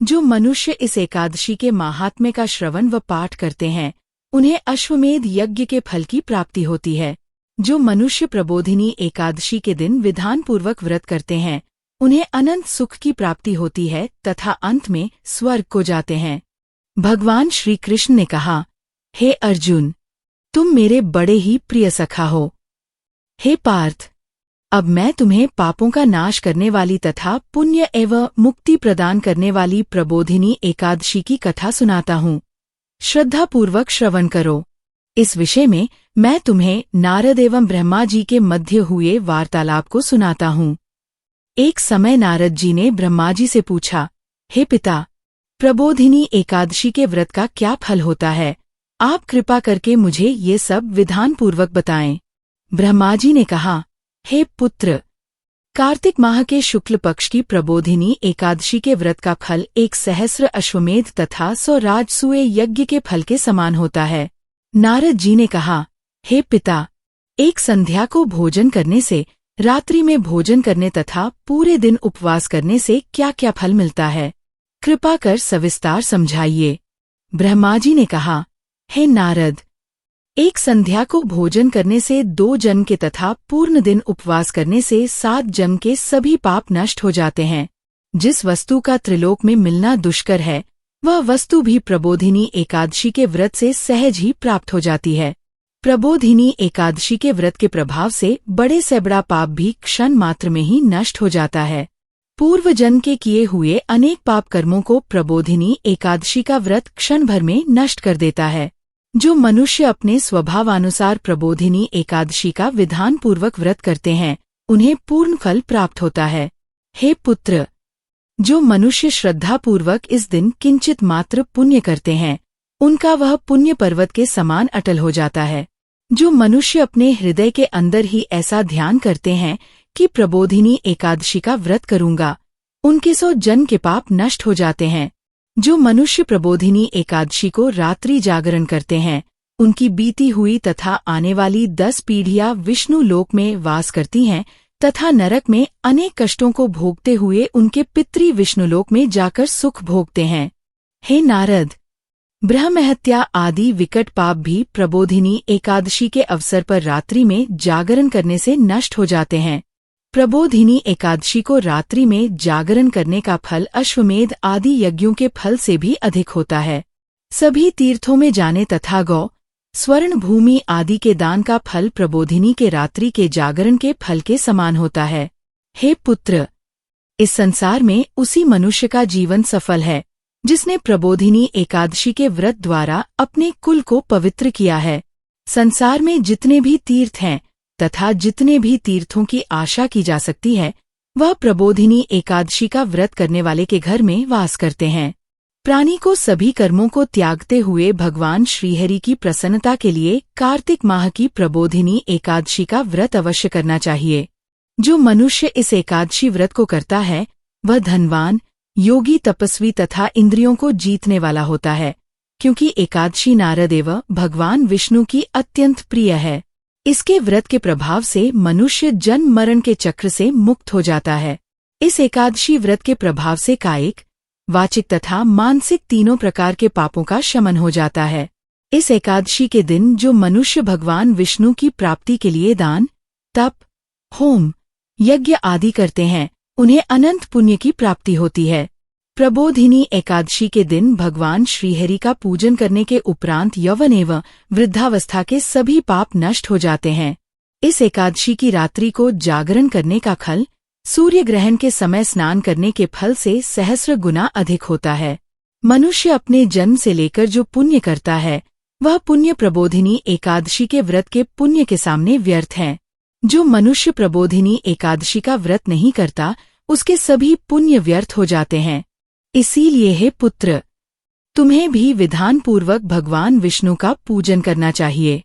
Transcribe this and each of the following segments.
जो मनुष्य इस एकादशी के माहात्म्य का श्रवण व पाठ करते हैं, उन्हें अश्वमेध यज्ञ के फल की प्राप्ति होती है। जो मनुष्य प्रबोधिनी एकादशी के दिन विधानपूर्वक व्रत करते हैं, उन्हें अनंत सुख की प्राप्ति होती है तथा अंत में स्वर्ग को जाते हैं। भगवान श्री कृष्ण ने कहा, हे अर्जुन, तुम मेरे बड़े ही प्रिय सखा हो। हे पार्थ, अब मैं तुम्हें पापों का नाश करने वाली तथा पुण्य एवं मुक्ति प्रदान करने वाली प्रबोधिनी एकादशी की कथा सुनाता हूँ। श्रद्धापूर्वक श्रवण करो। इस विषय में मैं तुम्हें नारद एवं ब्रह्मा जी के मध्य हुए वार्तालाप को सुनाता हूँ। एक समय नारद जी ने ब्रह्मा जी से पूछा, हे पिता, प्रबोधिनी एकादशी के व्रत का क्या फल होता है? आप कृपा करके मुझे ये सब विधानपूर्वक बताएं। ब्रह्मा जी ने कहा, हे पुत्र, कार्तिक माह के शुक्ल पक्ष की प्रबोधिनी एकादशी के व्रत का फल 1,000 अश्वमेध तथा 100 राजसूय यज्ञ के फल के समान होता है। नारद जी ने कहा, हे पिता, एक संध्या को भोजन करने से, रात्रि में भोजन करने तथा पूरे दिन उपवास करने से क्या क्या फल मिलता है? कृपा कर सविस्तार समझाइए। ब्रह्मा जी ने कहा, हे नारद, एक संध्या को भोजन करने से 2 जन्म के तथा पूर्ण दिन उपवास करने से 7 जन्म के सभी पाप नष्ट हो जाते हैं। जिस वस्तु का त्रिलोक में मिलना दुष्कर है, वह वस्तु भी प्रबोधिनी एकादशी के व्रत से सहज ही प्राप्त हो जाती है। प्रबोधिनी एकादशी के व्रत के प्रभाव से बड़े से बड़ा पाप भी क्षण मात्र में ही नष्ट हो जाता है। पूर्व जन्म के किए हुए अनेक पाप कर्मों को प्रबोधिनी एकादशी का व्रत क्षण भर में नष्ट कर देता है। जो मनुष्य अपने स्वभावानुसार प्रबोधिनी एकादशी का विधानपूर्वक व्रत करते हैं, उन्हें पूर्ण फल प्राप्त होता है। हे पुत्र, जो मनुष्य श्रद्धापूर्वक इस दिन किंचित मात्र पुण्य करते हैं, उनका वह पुण्य पर्वत के समान अटल हो जाता है। जो मनुष्य अपने हृदय के अंदर ही ऐसा ध्यान करते हैं कि प्रबोधिनी एकादशी का व्रत करूंगा, उनके 100 जन्म के पाप नष्ट हो जाते हैं। जो मनुष्य प्रबोधिनी एकादशी को रात्रि जागरण करते हैं, उनकी बीती हुई तथा आने वाली 10 पीढ़ियां विष्णु लोक में वास करती हैं तथा नरक में अनेक कष्टों को भोगते हुए उनके पितृ विष्णुलोक में जाकर सुख भोगते हैं। हे नारद, ब्रह्महत्या आदि विकट पाप भी प्रबोधिनी एकादशी के अवसर पर रात्रि में जागरण करने से नष्ट हो जाते हैं। प्रबोधिनी एकादशी को रात्रि में जागरण करने का फल अश्वमेध आदि यज्ञों के फल से भी अधिक होता है। सभी तीर्थों में जाने तथा गौ, स्वर्ण भूमि आदि के दान का फल प्रबोधिनी के रात्रि के जागरण के फल के समान होता है। हे पुत्र, इस संसार में उसी मनुष्य का जीवन सफल है जिसने प्रबोधिनी एकादशी के व्रत द्वारा अपने कुल को पवित्र किया है। संसार में जितने भी तीर्थ हैं तथा जितने भी तीर्थों की आशा की जा सकती है, वह प्रबोधिनी एकादशी का व्रत करने वाले के घर में वास करते हैं। प्राणी को सभी कर्मों को त्यागते हुए भगवान श्रीहरि की प्रसन्नता के लिए कार्तिक माह की प्रबोधिनी एकादशी का व्रत अवश्य करना चाहिए। जो मनुष्य इस एकादशी व्रत को करता है, वह धनवान, योगी, तपस्वी तथा इंद्रियों को जीतने वाला होता है, क्योंकि एकादशी नारद एवं भगवान विष्णु की अत्यंत प्रिय है। इसके व्रत के प्रभाव से मनुष्य जन्म मरण के चक्र से मुक्त हो जाता है। इस एकादशी व्रत के प्रभाव से कायिक, वाचिक तथा मानसिक तीनों प्रकार के पापों का शमन हो जाता है। इस एकादशी के दिन जो मनुष्य भगवान विष्णु की प्राप्ति के लिए दान, तप, होम, यज्ञ आदि करते हैं, उन्हें अनंत पुण्य की प्राप्ति होती है। प्रबोधिनी एकादशी के दिन भगवान श्रीहरि का पूजन करने के उपरांत यौवन एवं वृद्धावस्था के सभी पाप नष्ट हो जाते हैं। इस एकादशी की रात्रि को जागरण करने का फल सूर्य ग्रहण के समय स्नान करने के फल से सहस्र गुना अधिक होता है। मनुष्य अपने जन्म से लेकर जो पुण्य करता है, वह पुण्य प्रबोधिनी एकादशी के व्रत के पुण्य के सामने व्यर्थ है। जो मनुष्य प्रबोधिनी एकादशी का व्रत नहीं करता, उसके सभी पुण्य व्यर्थ हो जाते हैं। इसीलिए हे पुत्र, तुम्हें भी विधानपूर्वक भगवान विष्णु का पूजन करना चाहिए।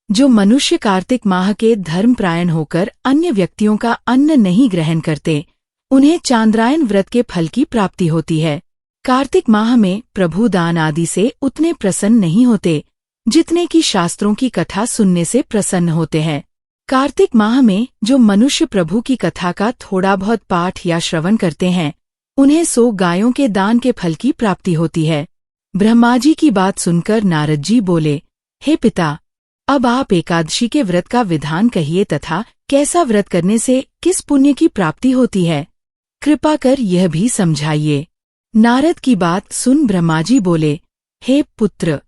जो मनुष्य कार्तिक माह के धर्मपरायण होकर अन्य व्यक्तियों का अन्न नहीं ग्रहण करते, उन्हें चांद्रायन व्रत के फल की प्राप्ति होती है। कार्तिक माह में प्रभु दान आदि से उतने प्रसन्न नहीं होते जितने कि शास्त्रों की कथा सुनने से प्रसन्न होते हैं। कार्तिक माह में जो मनुष्य प्रभु की कथा का थोड़ा बहुत पाठ या श्रवण करते हैं, उन्हें 100 गायों के दान के फल की प्राप्ति होती है। ब्रह्मा जी की बात सुनकर नारद जी बोले, हे पिता, अब आप एकादशी के व्रत का विधान कहिए तथा कैसा व्रत करने से किस पुण्य की प्राप्ति होती है, कृपा कर यह भी समझाइए। नारद की बात सुन ब्रह्मा जी बोले, हे पुत्र,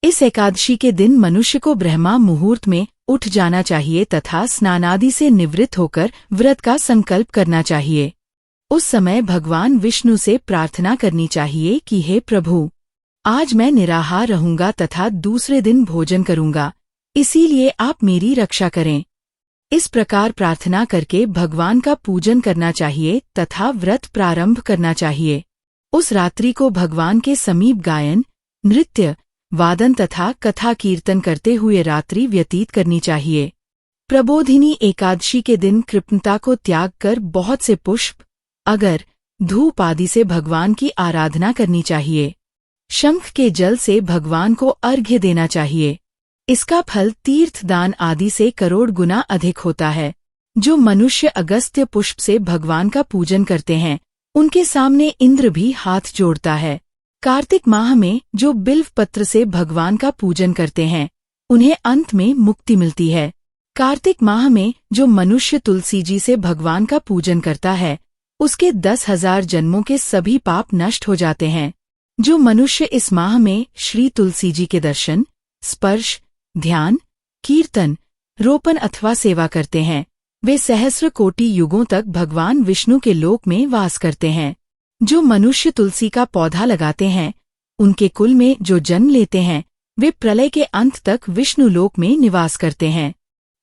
इस एकादशी के दिन मनुष्य को ब्रह्मा मुहूर्त में उठ जाना चाहिए तथा स्नानादि से निवृत्त होकर व्रत का संकल्प करना चाहिए। उस समय भगवान विष्णु से प्रार्थना करनी चाहिए कि हे प्रभु, आज मैं निराहार रहूंगा तथा दूसरे दिन भोजन करूंगा, इसीलिए आप मेरी रक्षा करें। इस प्रकार प्रार्थना करके भगवान का पूजन करना चाहिए तथा व्रत प्रारंभ करना चाहिए। उस रात्रि को भगवान के समीप गायन, नृत्य, वादन तथा कथा कीर्तन करते हुए रात्रि व्यतीत करनी चाहिए। प्रबोधिनी एकादशी के दिन कृपणता को त्याग कर बहुत से पुष्प, अगर, धूप आदि से भगवान की आराधना करनी चाहिए। शंख के जल से भगवान को अर्घ्य देना चाहिए। इसका फल तीर्थ दान आदि से करोड़ गुना अधिक होता है। जो मनुष्य अगस्त्य पुष्प से भगवान का पूजन करते हैं, उनके सामने इंद्र भी हाथ जोड़ता है। कार्तिक माह में जो बिल्व पत्र से भगवान का पूजन करते हैं, उन्हें अंत में मुक्ति मिलती है। कार्तिक माह में जो मनुष्य तुलसी जी से भगवान का पूजन करता है, उसके 10,000 जन्मों के सभी पाप नष्ट हो जाते हैं। जो मनुष्य इस माह में श्री तुलसी जी के दर्शन, स्पर्श, ध्यान, कीर्तन, रोपण अथवा सेवा करते हैं, वे सहस्र कोटि युगों तक भगवान विष्णु के लोक में वास करते हैं। जो मनुष्य तुलसी का पौधा लगाते हैं, उनके कुल में जो जन्म लेते हैं, वे प्रलय के अंत तक विष्णु लोक में निवास करते हैं।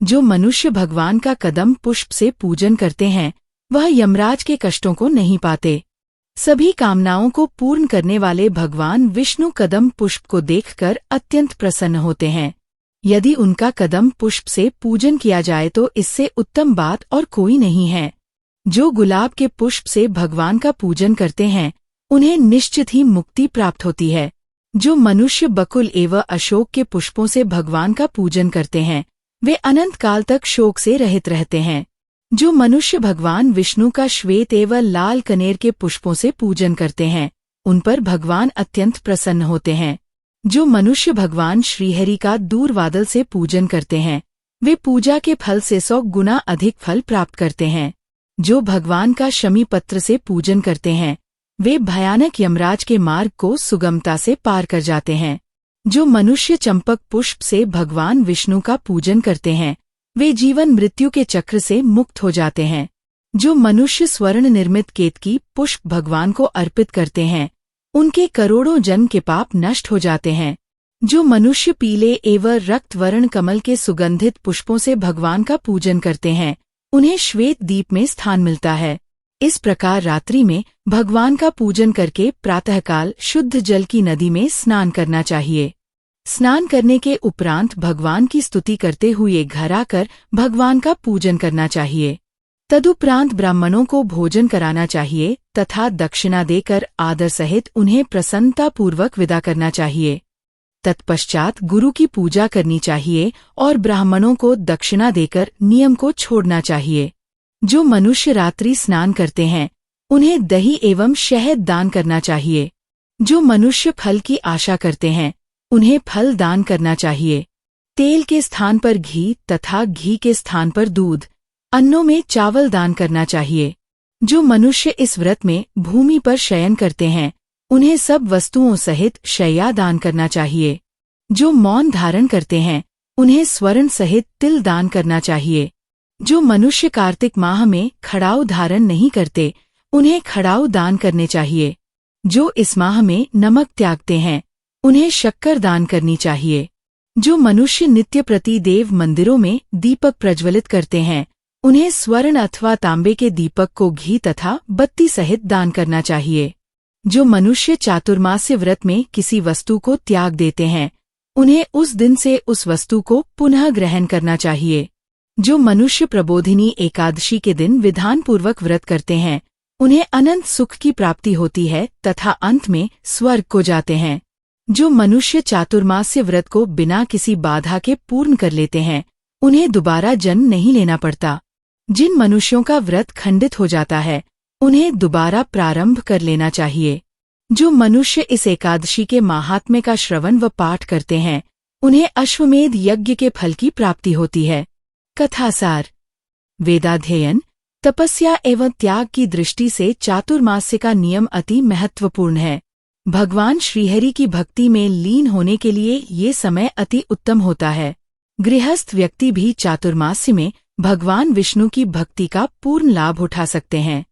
जो मनुष्य भगवान का कदम पुष्प से पूजन करते हैं, वह यमराज के कष्टों को नहीं पाते। सभी कामनाओं को पूर्ण करने वाले भगवान विष्णु कदम पुष्प को देखकर अत्यंत प्रसन्न होते हैं। यदि उनका कदम पुष्प से पूजन किया जाए तो इससे उत्तम बात और कोई नहीं है। जो गुलाब के पुष्प से भगवान का पूजन करते हैं, उन्हें निश्चित ही मुक्ति प्राप्त होती है। जो मनुष्य बकुल एवं अशोक के पुष्पों से भगवान का पूजन करते हैं, वे अनंत काल तक शोक से रहित रहते हैं। जो मनुष्य भगवान विष्णु का श्वेत एवं लाल कनेर के पुष्पों से पूजन करते हैं, उन पर भगवान अत्यंत प्रसन्न होते हैं। जो मनुष्य भगवान श्रीहरि का दूरवादल से पूजन करते हैं, वे पूजा के फल से 100 गुना अधिक फल प्राप्त करते हैं। जो भगवान का शमी पत्र से पूजन करते हैं, वे भयानक यमराज के मार्ग को सुगमता से पार कर जाते हैं। जो मनुष्य चंपक पुष्प से भगवान विष्णु का पूजन करते हैं, वे जीवन मृत्यु के चक्र से मुक्त हो जाते हैं। जो मनुष्य स्वर्ण निर्मित केतकी पुष्प भगवान को अर्पित करते हैं, उनके करोड़ों जन्म के पाप नष्ट हो जाते हैं। जो मनुष्य पीले एवं रक्त वर्ण कमल के सुगंधित पुष्पों से भगवान का पूजन करते हैं, उन्हें श्वेत दीप में स्थान मिलता है। इस प्रकार रात्रि में भगवान का पूजन करके प्रातःकाल शुद्ध जल की नदी में स्नान करना चाहिए। स्नान करने के उपरांत भगवान की स्तुति करते हुए घर आकर भगवान का पूजन करना चाहिए। तदुपरांत ब्राह्मणों को भोजन कराना चाहिए तथा दक्षिणा देकर आदर सहित उन्हें प्रसन्नतापूर्वक विदा करना चाहिए। तत्पश्चात गुरु की पूजा करनी चाहिए और ब्राह्मणों को दक्षिणा देकर नियम को छोड़ना चाहिए। जो मनुष्य रात्रि स्नान करते हैं, उन्हें दही एवं शहद दान करना चाहिए। जो मनुष्य फल की आशा करते हैं, उन्हें फल दान करना चाहिए। तेल के स्थान पर घी तथा घी के स्थान पर दूध, अन्नों में चावल दान करना चाहिए। जो मनुष्य इस व्रत में भूमि पर शयन करते हैं, उन्हें सब वस्तुओं सहित शय्या दान करना चाहिए। जो मौन धारण करते हैं, उन्हें स्वर्ण सहित तिल दान करना चाहिए। जो मनुष्य कार्तिक माह में खड़ाऊ धारण नहीं करते, उन्हें खड़ाऊ दान करने चाहिए। जो इस माह में नमक त्यागते हैं, उन्हें शक्कर दान करनी चाहिए। जो मनुष्य नित्य प्रति देव मंदिरों में दीपक प्रज्वलित करते हैं, उन्हें स्वर्ण अथवा तांबे के दीपक को घी तथा बत्ती सहित दान करना चाहिए। जो मनुष्य चातुर्मास्य व्रत में किसी वस्तु को त्याग देते हैं, उन्हें उस दिन से उस वस्तु को पुनः ग्रहण करना चाहिए। जो मनुष्य प्रबोधिनी एकादशी के दिन विधानपूर्वक व्रत करते हैं, उन्हें अनंत सुख की प्राप्ति होती है तथा अंत में स्वर्ग को जाते हैं। जो मनुष्य चातुर्मास्य व्रत को बिना किसी बाधा के पूर्ण कर लेते हैं, उन्हें दोबारा जन्म नहीं लेना पड़ता। जिन मनुष्यों का व्रत खंडित हो जाता है, उन्हें दोबारा प्रारंभ कर लेना चाहिए। जो मनुष्य इस एकादशी के माहात्म्य का श्रवण व पाठ करते हैं, उन्हें अश्वमेध यज्ञ के फल की प्राप्ति होती है। कथासार। वेदाध्ययन, तपस्या एवं त्याग की दृष्टि से चातुर्मास्य का नियम अति महत्वपूर्ण है। भगवान श्रीहरि की भक्ति में लीन होने के लिए ये समय अति उत्तम होता है। गृहस्थ व्यक्ति भी चातुर्मास्य में भगवान विष्णु की भक्ति का पूर्ण लाभ उठा सकते हैं।